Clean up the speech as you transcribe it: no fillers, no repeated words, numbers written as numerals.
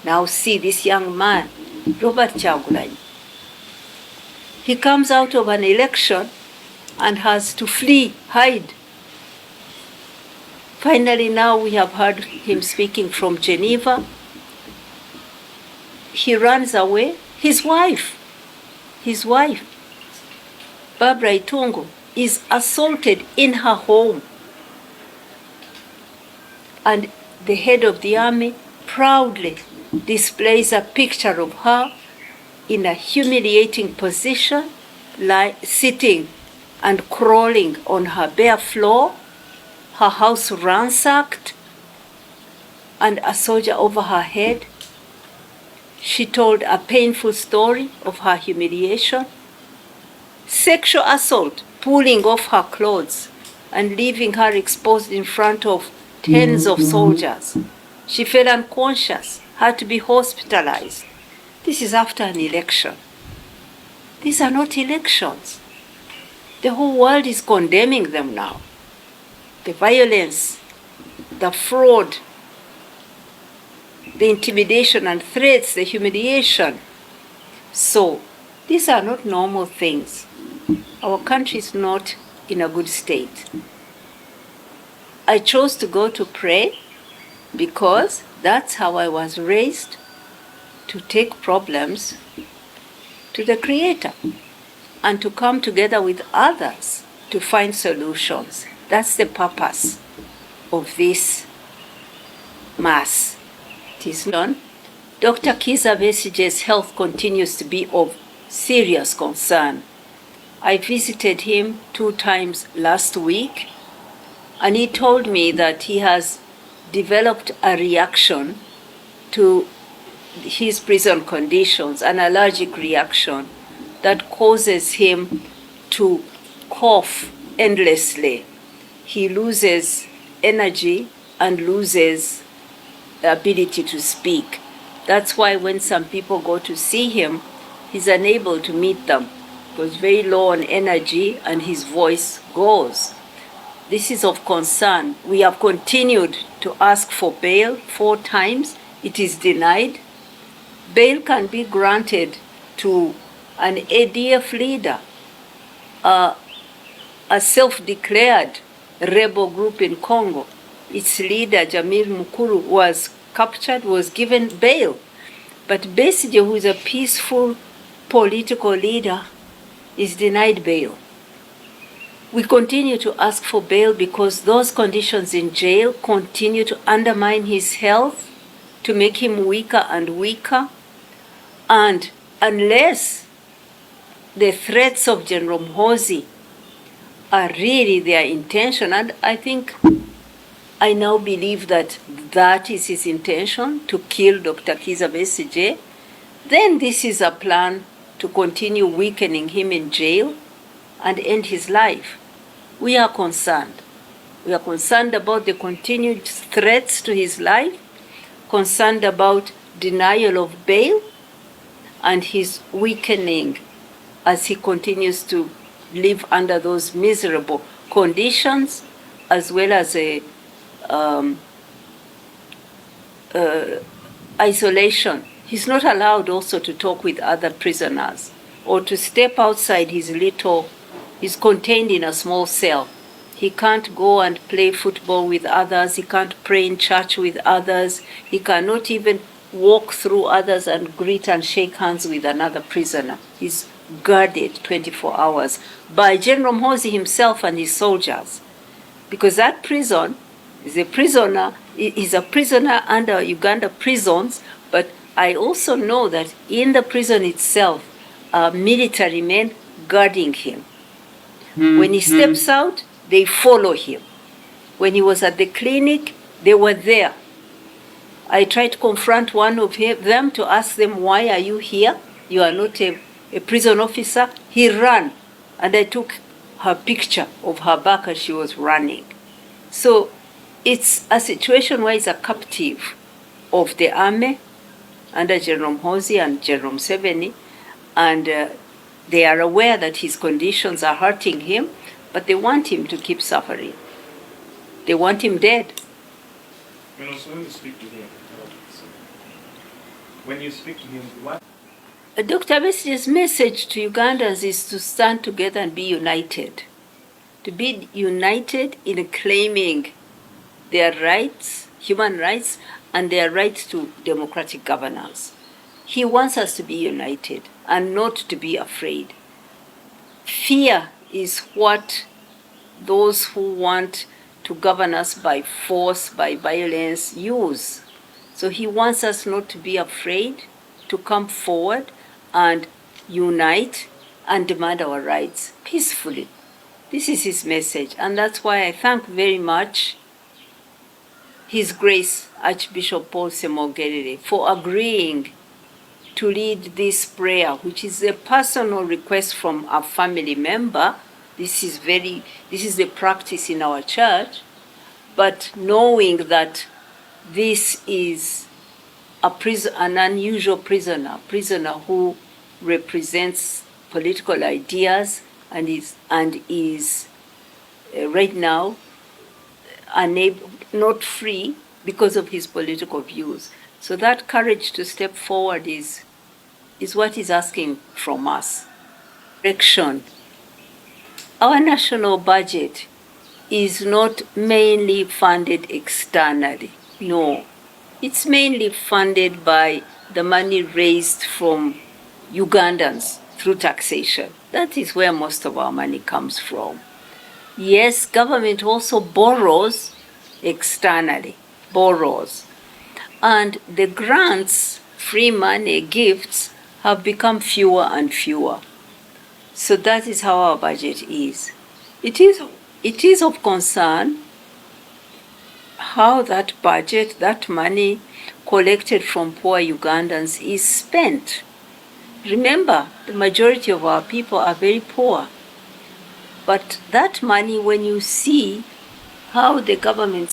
Now see this young man, Robert Kyagulanyi. He comes out of an election and has to flee, hide. Finally, now we have heard him speaking from Geneva. He runs away. His wife, Barbara Itungo, is assaulted in her home. And the head of the army proudly displays a picture of her in a humiliating position, sitting and crawling on her bare floor, her house ransacked, and a soldier over her head. She told a painful story of her humiliation, sexual assault, pulling off her clothes and leaving her exposed in front of tens of soldiers. She fell unconscious, had to be hospitalized. This is after an election. These are not elections. The whole world is condemning them now. The violence, the fraud, the intimidation and threats, the humiliation. So these are not normal things. Our country is not in a good state. I chose to go to pray because that's how I was raised, to take problems to the Creator and to come together with others to find solutions. That's the purpose of this Mass. It is done. Dr. Kizza Besigye's health continues to be of serious concern. I visited him 2 times last week, and he told me that he has developed a reaction to his prison conditions, an allergic reaction that causes him to cough endlessly. He loses energy and loses the ability to speak. That's why when some people go to see him, he's unable to meet them. He was very low on energy and his voice goes. This is of concern. We have continued to ask for bail 4 times. It is denied. Bail can be granted to an ADF leader, a self-declared rebel group in Congo. Its leader, Jamil Mukuru, was captured, was given bail. But Besigye, who is a peaceful political leader, is denied bail. We continue to ask for bail because those conditions in jail continue to undermine his health, to make him weaker and weaker. And unless the threats of General Mhozi are really their intention, and I now believe that that is his intention, to kill Dr. Kizza Besigye, then this is a plan to continue weakening him in jail and end his life. We are concerned. We are concerned about the continued threats to his life, concerned about denial of bail, and his weakening as he continues to live under those miserable conditions, as well as isolation. He's not allowed also to talk with other prisoners or to step outside his he's contained in a small cell. He can't go and play football with others. He can't pray in church with others. He cannot even walk through others and greet and shake hands with another prisoner. He's guarded 24 hours by General Mhozi himself and his soldiers. Because that prison is a prisoner under Uganda prisons, but I also know that in the prison itself are military men guarding him. When he steps out, they follow him. When he was at the clinic, they were there. I tried to confront one of them to ask them, why are you here? You are not a prison officer. He ran, and I took her picture of her back as she was running. So it's a situation where he's a captive of the army under General Mhozi and General Museveni, and they are aware that his conditions are hurting him, but they want him to keep suffering. They want him dead. And also, when you speak to him, When you speak to him, what? Dr. Besigye's message to Ugandans is to stand together and be united. To be united in claiming their rights, human rights, and their rights to democratic governance. He wants us to be united and not to be afraid. Fear is what those who want to govern us by force, by violence, use. So he wants us not to be afraid, to come forward and unite and demand our rights peacefully. This is his message, and that's why I thank very much His Grace Archbishop Paul Semogerere for agreeing to lead this prayer, which is a personal request from a family member. This is the practice in our church, but knowing that this is an unusual prisoner who represents political ideas and is right now unable, not free because of his political views. So that courage to step forward is what he's asking from us. Direction. Our national budget is not mainly funded externally. No. It's mainly funded by the money raised from Ugandans through taxation. That is where most of our money comes from. Yes, government also borrows externally, And the grants, free money, gifts, have become fewer and fewer. So that is how our budget is. It is of concern how that budget, that money collected from poor Ugandans is spent. Remember, the majority of our people are very poor. But that money, when you see how the government